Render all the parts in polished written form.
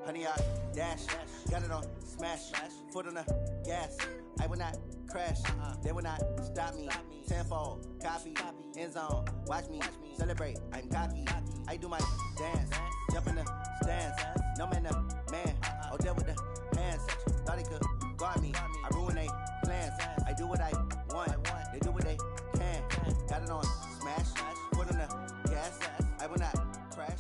Honey, I dash, got it on smash, foot on the gas. I will not crash, they will not stop me. Tenfold, copy, end zone, watch me celebrate. I'm cocky, I do my dance, jump in the stands. No man, man, oh, there with the hands. Thought he could guard me, I ruin they plans. I do what I want, they do what they can. Got it on smash, foot on the gas. I will not crash.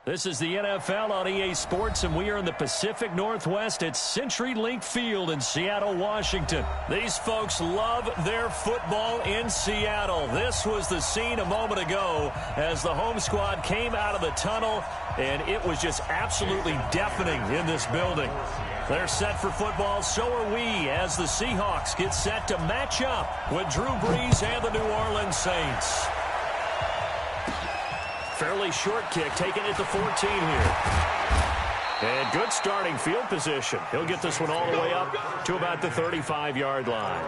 This is the NFL on EA Sports, and we are in the Pacific Northwest at CenturyLink Field in Seattle, Washington. These folks love their football in Seattle. This was the scene a moment ago as the home squad came out of the tunnel, and it was just absolutely deafening in this building. They're set for football, so are we, as the Seahawks get set to match up with Drew Brees and the New Orleans Saints. Fairly short kick, taken at the 14 here. And good starting field position. He'll get this one all the way up to about the 35-yard line.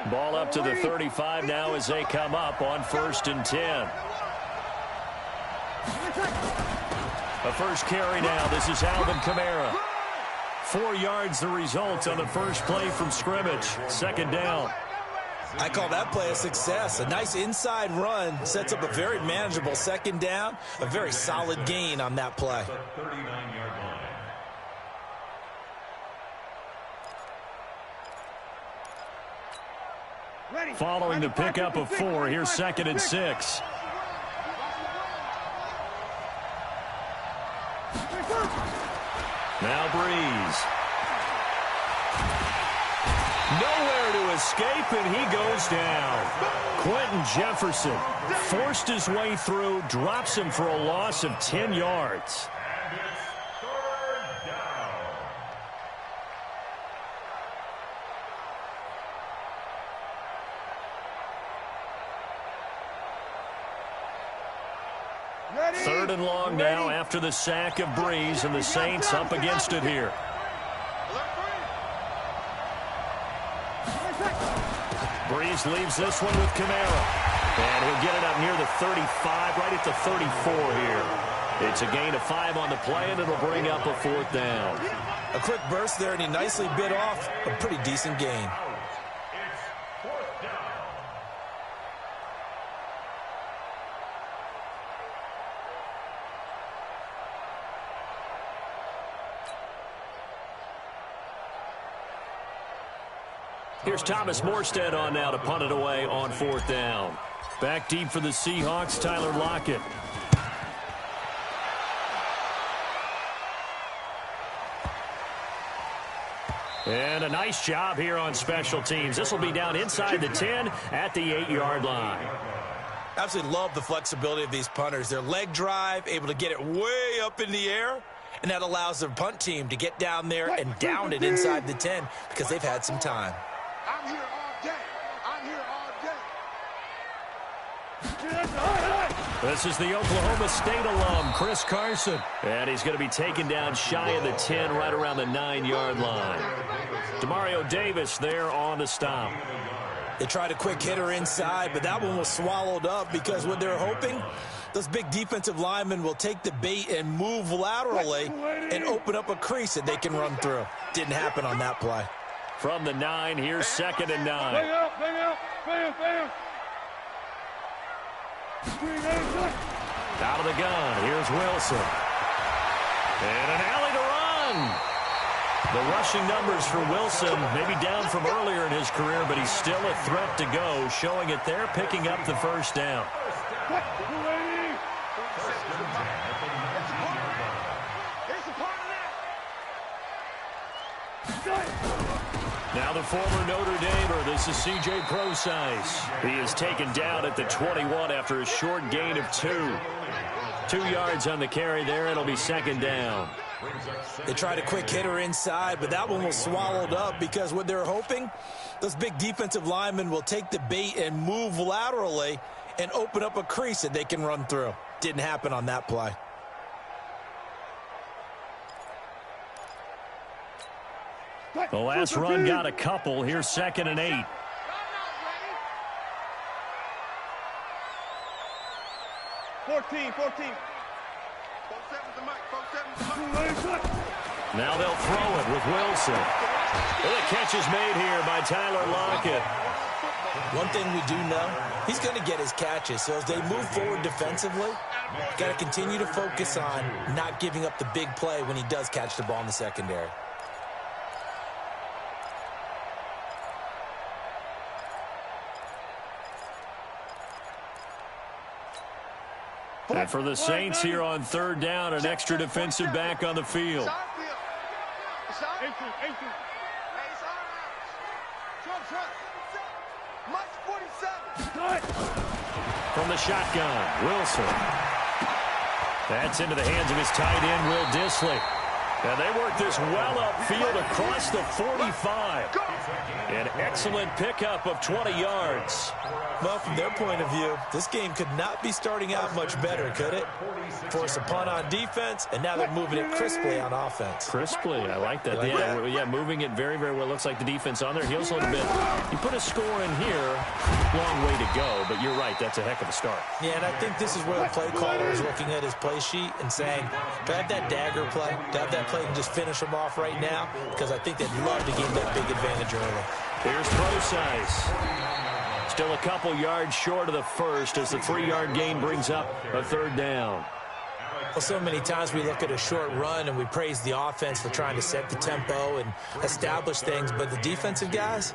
Ball up to the 35 now as they come up on 1st and 10. A first carry now. This is Alvin Kamara. 4 yards the result on the first play from scrimmage. 2nd down. I call that play a success. A nice inside run sets up a very manageable 2nd down. A very solid gain on that play. Following the pickup of 4, here's 2nd and 6. Now Brees. Nowhere to escape, and he goes down. Quentin Jefferson forced his way through, drops him for a loss of 10 yards. Third and long now after the sack of Brees, and the Saints up against it here. Brees leaves this one with Kamara. And he'll get it up near the 35, right at the 34 here. It's a gain of 5 on the play, and it'll bring up a 4th down. A quick burst there, and he nicely bit off a pretty decent gain. Here's Thomas Morstead on now to punt it away on 4th down. Back deep for the Seahawks, Tyler Lockett. And a nice job here on special teams. This will be down inside the 10 at the 8-yard line. Absolutely love the flexibility of these punters. Their leg drive, able to get it way up in the air, and that allows their punt team to get down there and down it inside the 10 because they've had some time. I'm here all day. I'm here all day. This is the Oklahoma State alum, Chris Carson. And he's going to be taken down shy of the 10, right around the 9-yard line. Demario Davis there on the stop. They tried a quick hitter inside, but that one was swallowed up because what they're hoping, those big defensive linemen will take the bait and move laterally and open up a crease that they can run through. Didn't happen on that play. From the 9, here's 2nd and 9. Out of the gun, here's Wilson. And an alley to run. The rushing numbers for Wilson, maybe down from earlier in his career, but he's still a threat to go, showing it there, picking up the 1st down. Now the former Notre Damer, this is C.J. Procise. He is taken down at the 21 after a short gain of 2. 2 yards on the carry there. It'll be 2nd down. They tried a quick hitter inside, but that one was swallowed up because what they're hoping, those big defensive linemen will take the bait and move laterally and open up a crease that they can run through. Didn't happen on that play. The last run got a couple. Here's 2nd and 8. Now they'll throw it with Wilson. And the catch is made here by Tyler Lockett. One thing we do know, he's going to get his catches. So as they move forward defensively, got to continue to focus on not giving up the big play when he does catch the ball in the secondary. And for the Saints here on 3rd down, an extra defensive back on the field. From the shotgun, Wilson. That's into the hands of his tight end, Will Dissly. And they work this well upfield across the 45. An excellent pickup of 20 yards. Well, from their point of view, this game could not be starting out much better, could it? Force a punt on defense, and now they're moving it crisply on offense. Crisply, I like that. Yeah, moving it very, very well. Looks like the defense on their heels a little bit. You put a score in here, long way to go, but you're right, that's a heck of a start. Yeah, and I think this is where the play caller is looking at his play sheet and saying, to have that dagger play, to have that play and just finish them off right now, because I think they'd love to gain that big advantage early. Here's Procise. Still a couple yards short of the first as the 3-yard gain brings up a 3rd down. Well, so many times we look at a short run and we praise the offense for trying to set the tempo and establish things, but the defensive guys,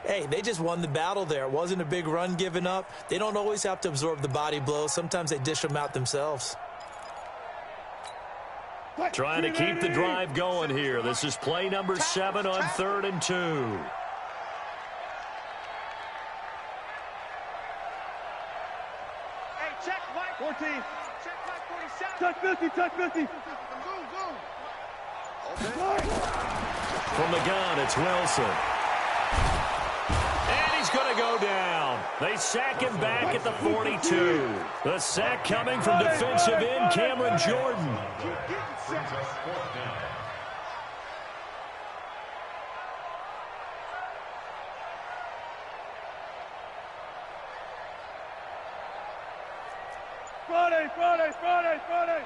hey, they just won the battle there. It wasn't a big run given up. They don't always have to absorb the body blows. Sometimes they dish them out themselves. Trying to keep the drive going here. This is play number 7 on 3rd and 2. Check Mike 14. Check Mike 47. Touch 50, touch 50. Zoom. Okay. From the gun, it's Wilson. And he's going to go down. They sack him back at the 42. The sack coming from defensive end Cameron Jordan. Friday.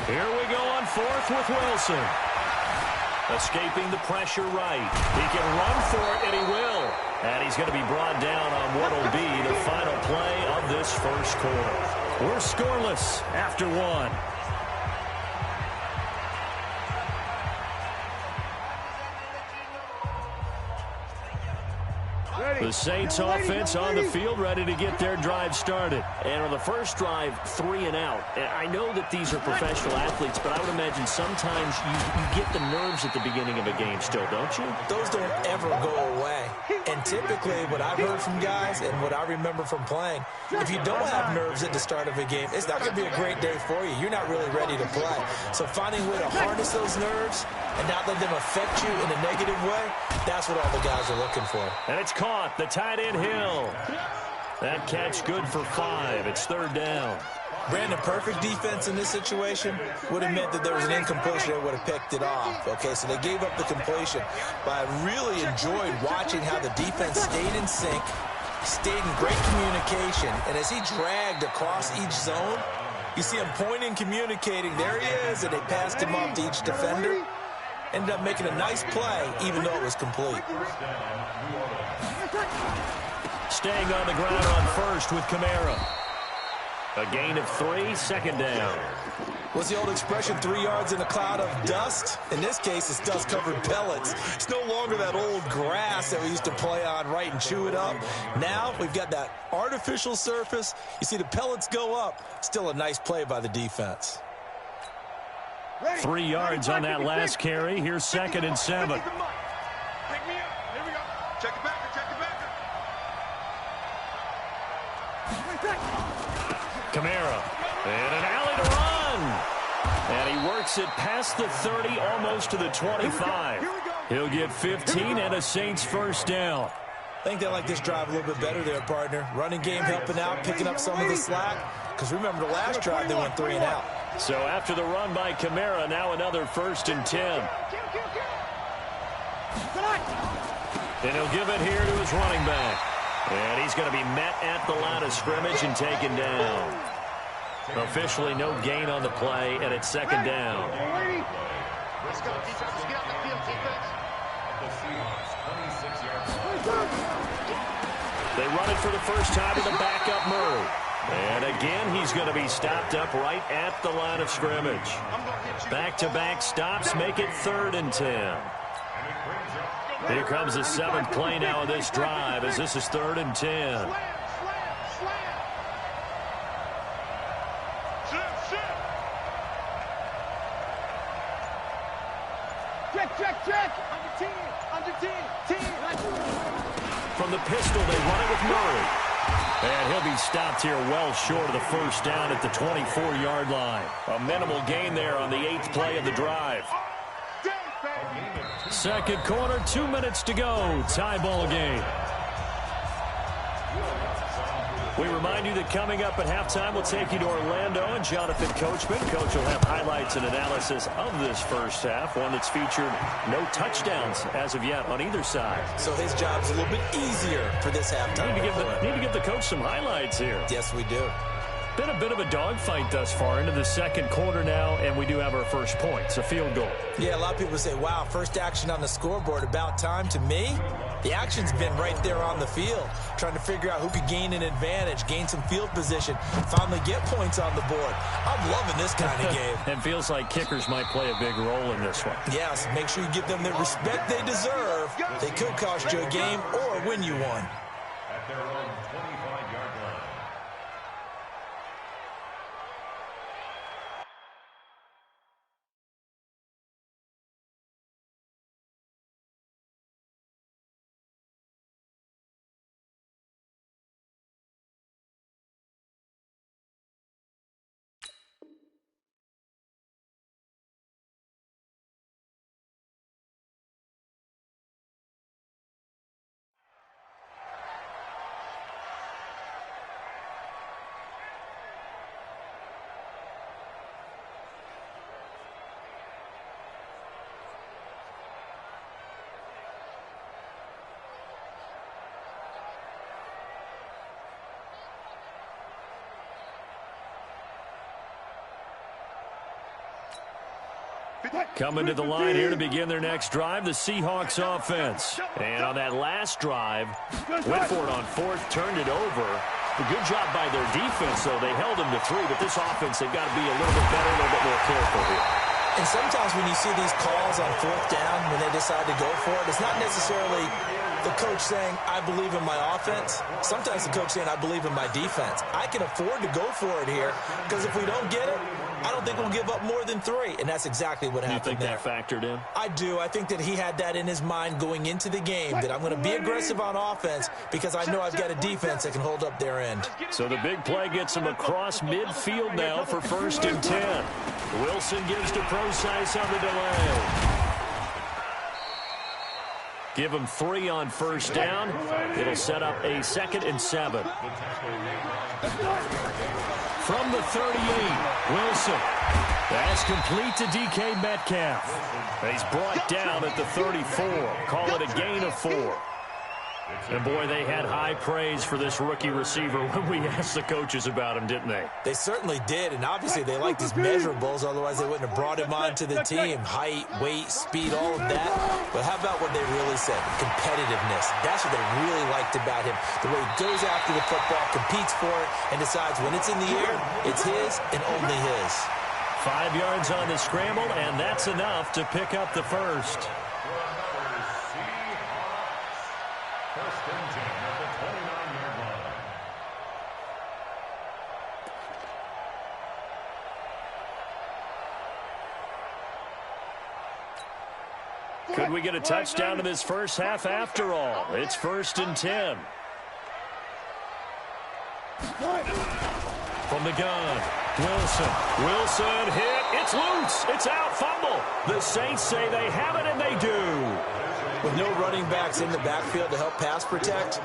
Here we go on 4th with Wilson. Escaping the pressure right. He can run for it, and he will. And he's going to be brought down on what will be the final play of this first quarter. We're scoreless after 1. The Saints offense on the field, ready to get their drive started. And on the first drive, 3 and out. And I know that these are professional athletes, but I would imagine sometimes you get the nerves at the beginning of a game still, don't you? Those don't ever go away. And typically what I've heard from guys and what I remember from playing, if you don't have nerves at the start of a game, it's not going to be a great day for you. You're not really ready to play. So finding a way to harness those nerves and not let them affect you in a negative way, that's what all the guys are looking for. And it's caught. The tight end Hill. That catch good for 5. It's 3rd down. Brandon, perfect defense in this situation would have meant that there was an incompletion that would have picked it off. Okay, so they gave up the completion. But I really enjoyed watching how the defense stayed in sync, stayed in great communication, and as he dragged across each zone, you see him pointing, communicating. There he is, and they passed him off to each defender. Ended up making a nice play, even though it was complete. Staying on the ground on 1st with Kamara. A gain of 3, 2nd down. What's the old expression, 3 yards in a cloud of dust? In this case, it's dust-covered pellets. It's no longer that old grass that we used to play on, right, and chew it up. Now we've got that artificial surface. You see the pellets go up. Still a nice play by the defense. 3 yards on that last carry. Here's 2nd and 7. Pick me up. Here we go. Check it back. Kamara. And an alley to run. And he works it past the 30, almost to the 25. He'll get 15 and a Saints 1st down. I think they like this drive a little bit better there, partner. Running game helping out, picking up some of the slack. Because remember, the last drive, they went 3 and out. So after the run by Kamara, now another 1st and 10. And he'll give it here to his running back. And he's going to be met at the line of scrimmage and taken down. Officially no gain on the play, and it's 2nd down. Let's go. Defense, get out the field, defense. They run it for the first time in the backup Murray. And again, he's going to be stopped up right at the line of scrimmage. Back-to-back stops make it 3rd and 10. Here comes the 7th play now of this drive as this is 3rd and 10. Check. Under 10. From the pistol, they run it with Murray. And he'll be stopped here well short of the 1st down at the 24-yard line. A minimal gain there on the 8th play of the drive. 2nd quarter, 2 minutes to go. Tie ball game. We remind you that coming up at halftime, we'll take you to Orlando and Jonathan Coachman. Coach will have highlights and analysis of this first half, one that's featured no touchdowns as of yet on either side. So his job's a little bit easier for this halftime. Need to give the coach some highlights here. Yes, we do. Been a bit of a dogfight thus far into the 2nd quarter now, and we do have our first point. It's a field goal. Yeah, a lot of people say, wow, first action on the scoreboard, about time. To me, the action's been right there on the field, trying to figure out who could gain an advantage, gain some field position, finally get points on the board. I'm loving this kind of game. And feels like kickers might play a big role in this one. Yes, make sure you give them the respect they deserve. They could cost you a game or win you one. At their own 25-yard line. Coming to the line here to begin their next drive, the Seahawks offense. And on that last drive, went for it on 4th, turned it over. A good job by their defense, though. They held them to 3, but this offense, they've got to be a little bit better, a little bit more careful here. And sometimes when you see these calls on 4th down, when they decide to go for it, it's not necessarily the coach saying, I believe in my offense. Sometimes the coach saying, I believe in my defense. I can afford to go for it here, because if we don't get it, I don't think we'll give up more than 3, and that's exactly what happened there. You think that factored in? I do. I think that he had that in his mind going into the game, that I'm going to be aggressive on offense because I know I've got a defense that can hold up their end. So the big play gets him across midfield now for 1st and 10. Wilson gives to Procise on the delay. Give him 3 on 1st down. It'll set up a 2nd and 7. From the 38, Wilson. That's complete to DK Metcalf. He's brought down at the 34. Call it a gain of 4. And, boy, they had high praise for this rookie receiver when we asked the coaches about him, didn't they? They certainly did, and obviously they liked his measurables, otherwise they wouldn't have brought him onto the team. Height, weight, speed, all of that. But how about what they really said? Competitiveness. That's what they really liked about him. The way he goes after the football, competes for it, and decides when it's in the air, it's his and only his. 5 yards on the scramble, and that's enough to pick up the first. Could we get a touchdown in this first half after all? It's 1st and 10. From the gun, Wilson hit. It's loose. It's out. Fumble. The Saints say they have it, and they do. With no running backs in the backfield to help pass protect,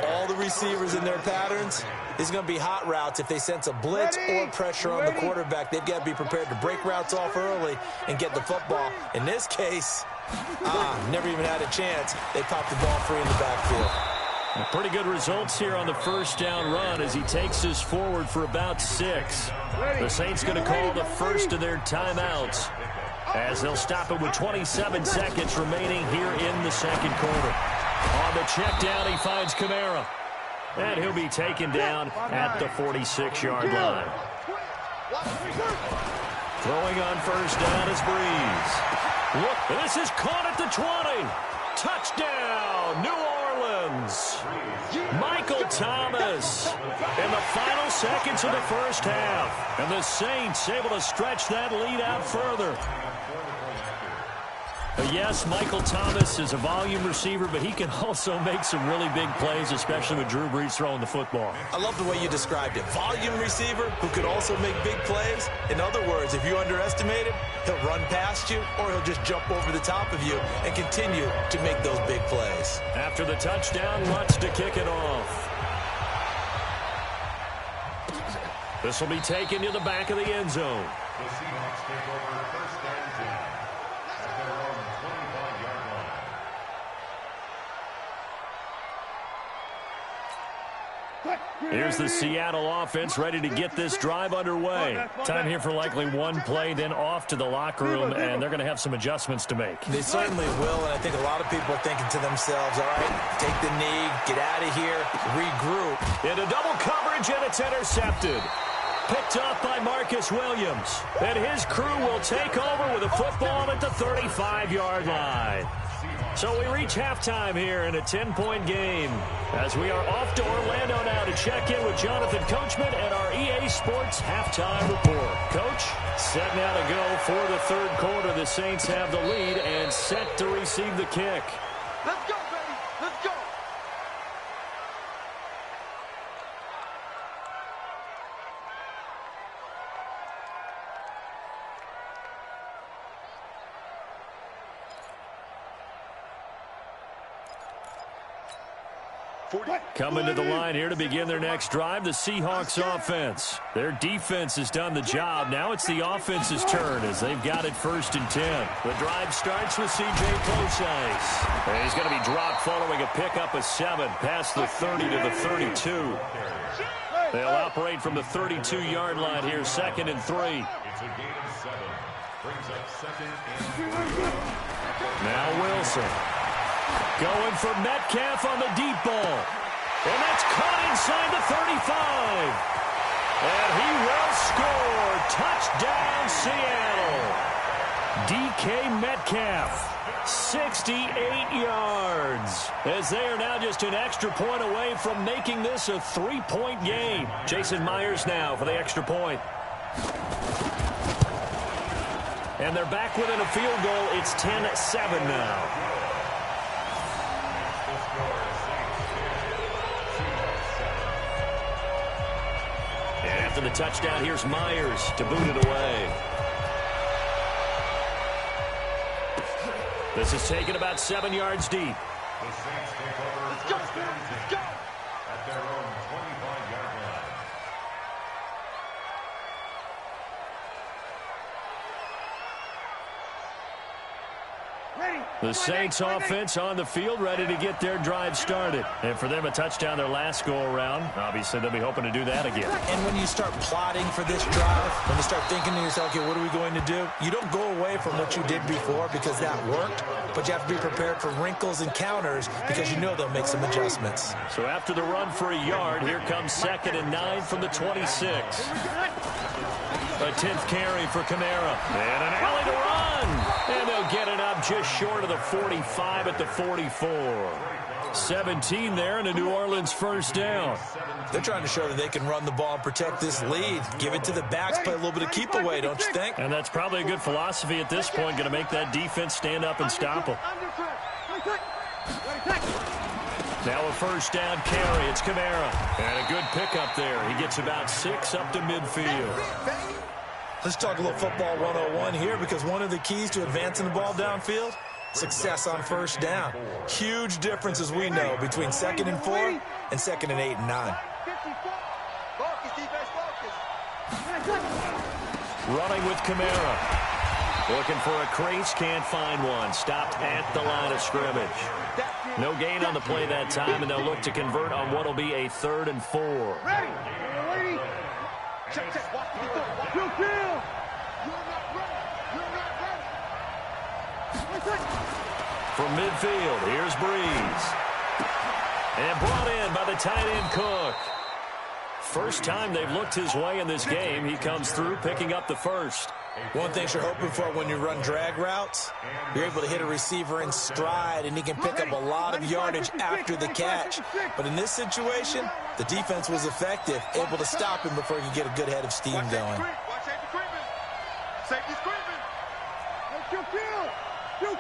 all the receivers in their patterns, it's going to be hot routes. If they sense a blitz or pressure on the quarterback, they've got to be prepared to break routes off early and get the football. In this case, never even had a chance. They popped the ball free in the backfield. Pretty good results here on the first down run as he takes us forward for about 6. The Saints going to call the first of their timeouts as they'll stop it with 27 seconds remaining here in the second quarter. On the check down, he finds Kamara. And he'll be taken down at the 46-yard line. Throwing on first down is Breeze. Look, this is caught at the 20. Touchdown, New Orleans. Michael Thomas in the final seconds of the first half. And the Saints able to stretch that lead out further. Yes, Michael Thomas is a volume receiver, but he can also make some really big plays, especially with Drew Brees throwing the football. I love the way you described it. Volume receiver who could also make big plays. In other words, if you underestimate him, he'll run past you or he'll just jump over the top of you and continue to make those big plays. After the touchdown, Lutz to kick it off. This will be taken to the back of the end zone. The Seahawks take over first and 10 at their own 25-yard line. Here's the Seattle offense ready to get this drive underway. Time here for likely one play, then off to the locker room, and they're going to have some adjustments to make. They certainly will, and I think a lot of people are thinking to themselves, all right, take the knee, get out of here, regroup. Into double coverage, and it's intercepted. Picked up by Marcus Williams. And his crew will take over with a football at the 35-yard line. So we reach halftime here in a 10-point game as we are off to Orlando now to check in with Jonathan Coachman and our EA Sports halftime report. Coach, set now to go for the third quarter. The Saints have the lead and set to receive the kick. Let's go, baby. Let's go. Coming to the line here to begin their next drive, the Seahawks offense. Their defense has done the job. Now it's the offense's turn as they've got it first and 10. The drive starts with C.J. Close-Ice. And he's going to be dropped following a pickup of 7 past the 30 to the 32. They'll operate from the 32-yard line here, 2nd and 3. It's a gain of 7. Brings up 2nd and 3. Now Wilson. Going for Metcalf on the deep ball. And that's caught inside the 35. And he will score. Touchdown, Seattle. DK Metcalf, 68 yards. As they are now just an extra point away from making this a 3-point game. Jason Myers now for the extra point. And they're back within a field goal. It's 10-7 now. After the touchdown, here's Myers to boot it away. This is taken about 7 yards deep. The Saints take over first and 10 at their own 25-yard line. The Saints offense on the field ready to get their drive started. And for them, a touchdown their last go-around. Obviously, they'll be hoping to do that again. And when you start plotting for this drive, when you start thinking to yourself, okay, what are we going to do? You don't go away from what you did before because that worked, but you have to be prepared for wrinkles and counters because you know they'll make some adjustments. So after the run for a yard, here comes 2nd and 9 from the 26. A 10th carry for Kamara. And an alley to run. And they'll get it up just short of the 45 at the 44. 17 there and a New Orleans first down. They're trying to show that they can run the ball and protect this lead. Give it to the backs, play a little bit of keep away, don't you think? And that's probably a good philosophy at this point, going to make that defense stand up and stop them. Now a first down carry. It's Kamara. And a good pickup there. He gets about 6 up to midfield. Let's talk a little football 101 here because one of the keys to advancing the ball downfield success on first down. Huge difference, as we know, between 2nd and 4 and 2nd and 8 and 9. Running with Kamara. Looking for a crease, can't find one. Stopped at the line of scrimmage. No gain on the play that time, and they'll look to convert on what will be a 3rd and 4. Ready. Ready. Check, check. Watch the door. You're not ready. You're not ready. From midfield, here's Breeze. And brought in by the tight end Cook. First time they've looked his way in this game. He comes through picking up the first. One thing you're hoping for when you run drag routes, you're able to hit a receiver in stride, and he can pick up a lot of yardage after the catch. But in this situation, the defense was effective, able to stop him before he could get a good head of steam going. Watch safety creeping. Safety's creeping.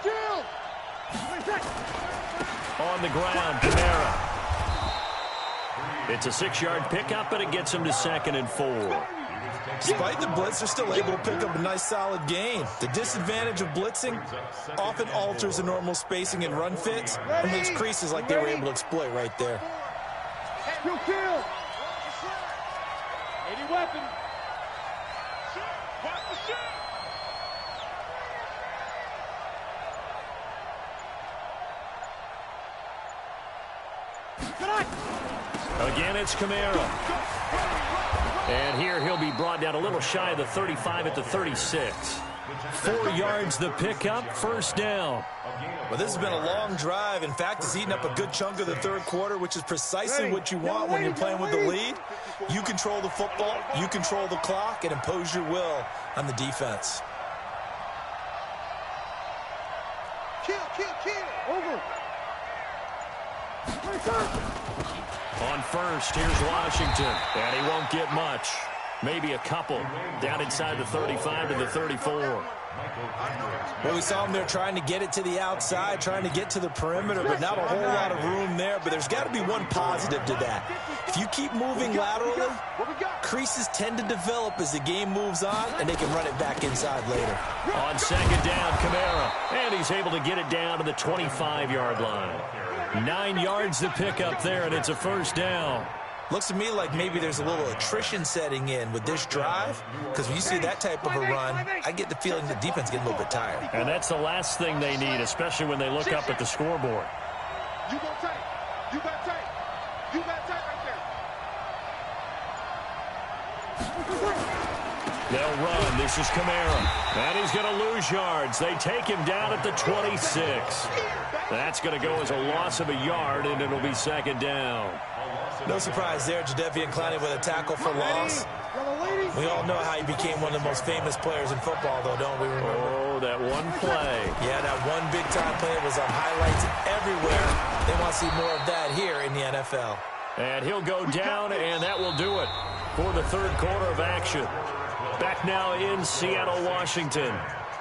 Kill. On the ground, Kamara. It's a 6-yard pickup, but it gets him to 2nd and 4. Despite the blitz, they're still able to pick up a nice, solid gain. The disadvantage of blitzing often alters the normal spacing and run fits and makes creases like they were able to exploit right there. Kill. Any weapon. Watch the shot. Again, it's Kamara. And here he'll be brought down a little shy of the 35 at the 36. 4 yards the pickup, first down. Well, this has been a long drive. In fact, it's eaten up a good chunk of the 3rd quarter, which is precisely what you want when you're playing with the lead. You control the football, you control the clock, and impose your will on the defense. Kill. Over. On first, here's Washington. And he won't get much. Maybe a couple. Down inside the 35 to the 34. Well, we saw him there trying to get it to the outside, trying to get to the perimeter, but not a whole lot of room there. But there's got to be one positive to that. If you keep moving laterally, creases tend to develop as the game moves on, and they can run it back inside later. On 2nd down, Kamara. And he's able to get it down to the 25-yard line. 9 yards to pick up there, and it's a first down. Looks to me like maybe there's a little attrition setting in with this drive, because when you see that type of a run, I get the feeling the defense getting a little bit tired. And that's the last thing they need, especially when they look up at the scoreboard. You got tight. You got tight. You got tight right there. They'll run. This is Kamara. And he's going to lose yards. They take him down at the 26. That's going to go as a loss of a yard, and it'll be 2nd down. No surprise there, Jadeveon Clowney with a tackle for loss. We all know how he became one of the most famous players in football, though, don't we remember? Oh, that one play. Yeah, that one big-time play was on highlights everywhere. They want to see more of that here in the NFL. And he'll go down, and that will do it for the 3rd quarter of action. Back now in Seattle, Washington.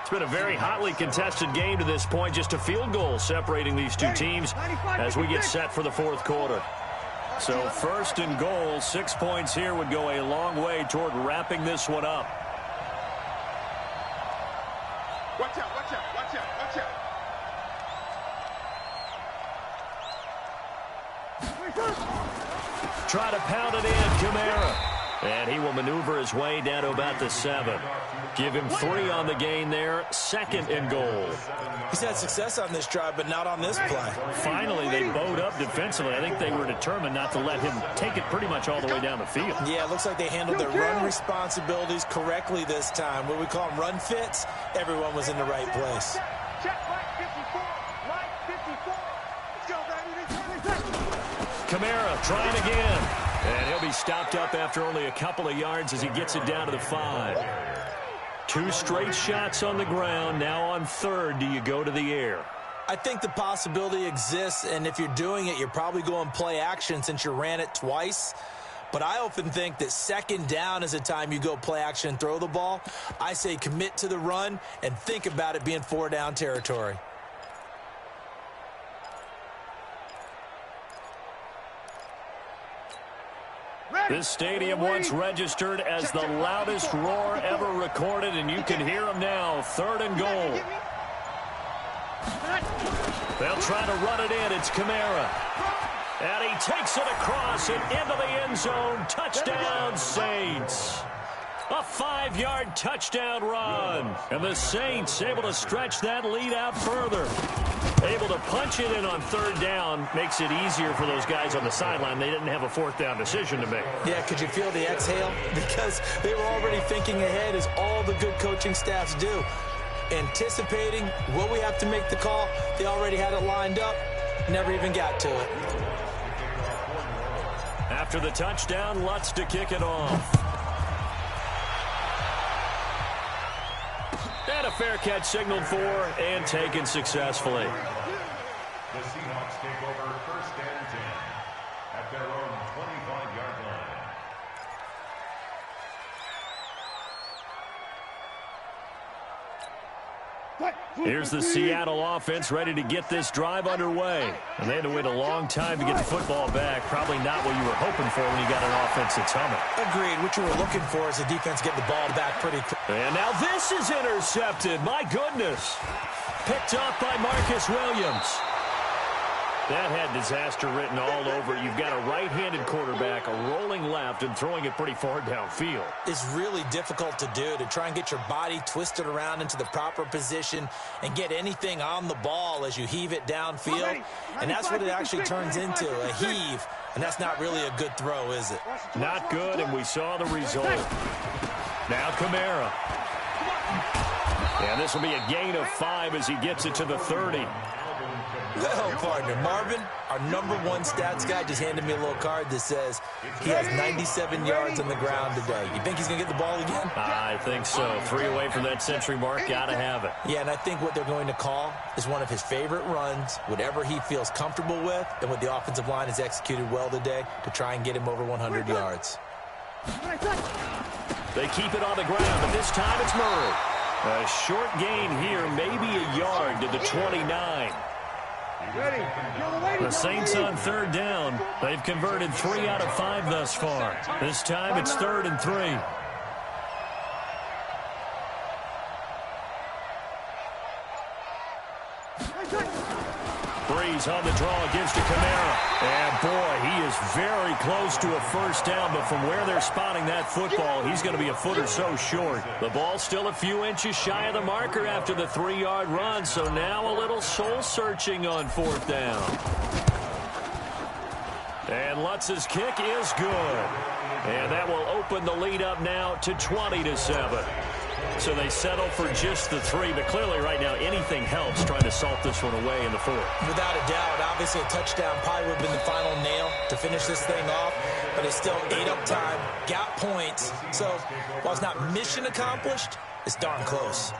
It's been a very hotly contested game to this point. Just a field goal separating these two teams as we get set for the 4th quarter. So 1st and goal, 6 points here would go a long way toward wrapping this one up. Watch out. Try to pound it in, Kamara. And he will maneuver his way down to about the 7. Give him 3 on the gain there. 2nd and goal. He's had success on this drive, but not on this play. Finally, they bowed up defensively. I think they were determined not to let him take it pretty much all the way down the field. Yeah, it looks like they handled their run responsibilities correctly this time. What we call them run fits, everyone was in the right place. Kamara trying again. And he'll be stopped up after only a couple of yards as he gets it down to the 5. 2 straight shots on the ground. Now on 3rd, do you go to the air? I think the possibility exists, and if you're doing it, you're probably going play action since you ran it twice. But I often think that 2nd down is a time you go play action and throw the ball. I say commit to the run and think about it being 4-down territory. This stadium once registered as the loudest roar ever recorded, and you can hear them now. 3rd and goal. They'll try to run it in. It's Kamara. And he takes it across and into the end zone. Touchdown, Saints. A 5-yard touchdown run. And the Saints able to stretch that lead out further. Able to punch it in on third down. Makes it easier for those guys on the sideline. They didn't have a fourth down decision to make. Yeah, could you feel the exhale? Because they were already thinking ahead, as all the good coaching staffs do. Anticipating, will we have to make the call? They already had it lined up. Never even got to it. After the touchdown, Lutz to kick it off. And a fair catch signaled for and taken successfully. The Seahawks take over 1st and 10 at their own 25-yard line. Here's the Seattle offense ready to get this drive underway. And they had to wait a long time to get the football back. Probably not what you were hoping for when you got an offense that's humming. Agreed. What you were looking for is the defense getting the ball back pretty quick. And now this is intercepted. My goodness. Picked up by Marcus Williams. That had disaster written all over it. You've got a right-handed quarterback, a rolling left, and throwing it pretty far downfield. It's really difficult to do, to try and get your body twisted around into the proper position and get anything on the ball as you heave it downfield. And that's what it actually turns into, a heave. And that's not really a good throw, is it? Not good, and we saw the result. Now Kamara. And this will be a gain of 5 as he gets it to the 30. Well, partner, Marvin, our #1 stats guy, just handed me a little card that says he has 97 yards on the ground today. You think he's going to get the ball again? I think so. 3 away from that century mark. Got to have it. Yeah, and I think what they're going to call is one of his favorite runs, whatever he feels comfortable with, and what the offensive line has executed well today to try and get him over 100 yards. They keep it on the ground, but this time it's Murray. A short gain here, maybe a yard to the 29. The Saints on 3rd down. They've converted 3 out of 5 thus far. This time it's 3rd and 3. Breeze on the draw, gives to Kamara. And boy, he is very close to a first down, but from where they're spotting that football, he's going to be a foot or so short. The ball's still a few inches shy of the marker after the 3-yard run, so now a little soul-searching on 4th down. And Lutz's kick is good. And that will open the lead up now to 20-7. So they settle for just the 3, but clearly right now anything helps trying to salt this one away in the 4th. Without a doubt, obviously a touchdown probably would have been the final nail to finish this thing off, but it's still ate up time, got points. So while it's not mission accomplished, it's darn close.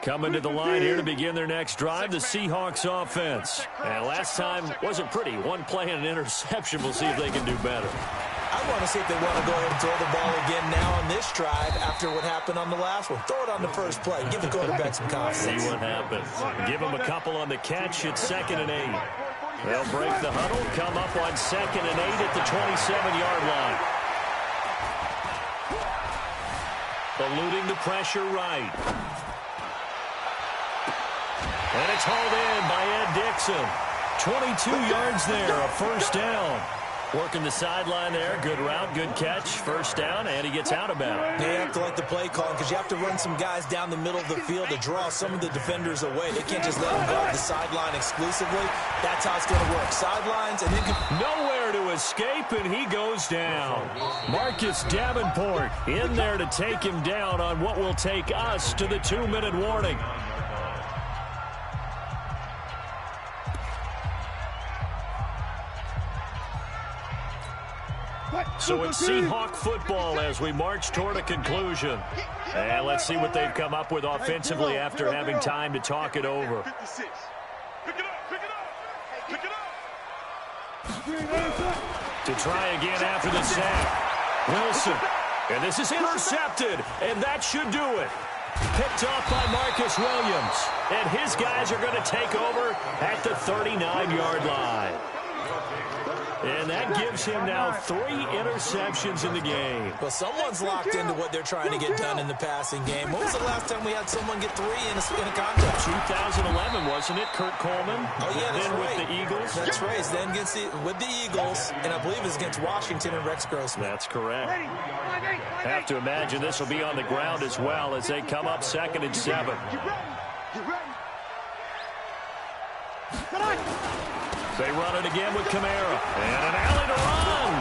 Coming to the line here to begin their next drive, the Seahawks offense. And last time wasn't pretty. One play and an interception. We'll see if they can do better. I want to see if they want to go ahead and throw the ball again now on this drive after what happened on the last one. Throw it on the first play. Give the quarterback some confidence. See what happens. Give them a couple on the catch. It's 2nd and 8. They'll break the huddle, come up on 2nd and 8 at the 27-yard line. Eluding the pressure right. And it's hauled in by Ed Dixon. 22 yards there, a first down. Working the sideline there. Good route, good catch. First down, and he gets out of bounds. They have to like the play calling because you have to run some guys down the middle of the field to draw some of the defenders away. They can't just let them go off the sideline exclusively. That's how it's going to work. Sidelines, and then nowhere to escape, and he goes down. Marcus Davenport in there to take him down on what will take us to the 2-minute warning. So it's Seahawk football as we march toward a conclusion. And let's see what they've come up with offensively after having time to talk it over. To try again after the sack. Wilson. And this is intercepted. And that should do it. Picked off by Marcus Williams. And his guys are going to take over at the 39-yard line. And that gives him now 3 interceptions in the game. Well, someone's locked into what they're trying to get done in the passing game. When was the last time we had someone get 3 in a contest? 2011, wasn't it, Kurt Coleman? Oh, yeah, that's then right. with the Eagles. That's right. Then with the Eagles, and I believe it's against Washington and Rex Grossman. That's correct. Have to imagine this will be on the ground as well as they come up 2nd and 7. They run it again with Kamara. And an alley to run.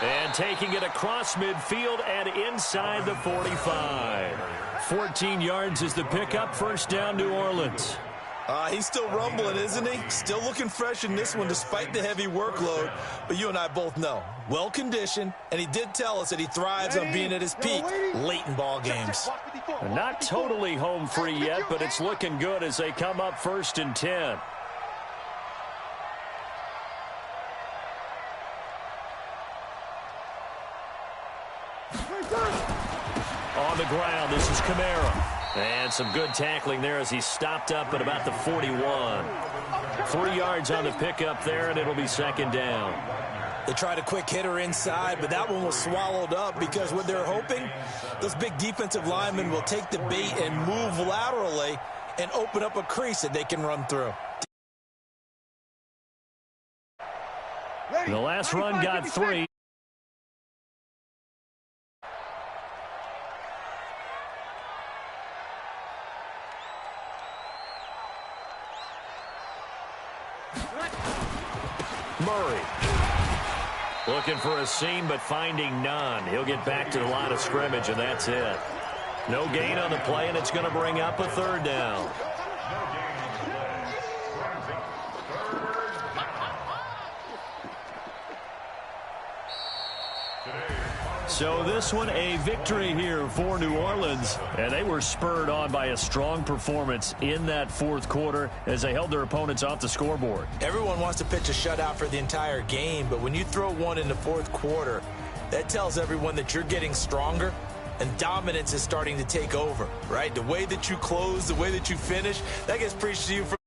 And taking it across midfield and inside the 45. 14 yards is the pickup. First down, New Orleans. He's still rumbling, isn't he? Still looking fresh in this one despite the heavy workload. But you and I both know, well-conditioned, and he did tell us that he thrives on being at his peak late in ball games. Not totally home free yet, but it's looking good as they come up 1st and 10. On the ground, this is Kamara. And some good tackling there as he stopped up at about the 41. 3 yards on the pickup there, and it'll be 2nd down. They tried a quick hitter inside, but that one was swallowed up because what they're hoping, those big defensive linemen will take the bait and move laterally and open up a crease that they can run through. The last run got 3. Murray looking for a seam but finding none. He'll get back to the line of scrimmage, and that's it. No gain on the play, and it's going to bring up a 3rd down. So this one a victory here for New Orleans, and they were spurred on by a strong performance in that 4th quarter as they held their opponents off the scoreboard. Everyone wants to pitch a shutout for the entire game, but when you throw one in the 4th quarter, that tells everyone that you're getting stronger and dominance is starting to take over, right? The way that you close, the way that you finish, that gets preached to you from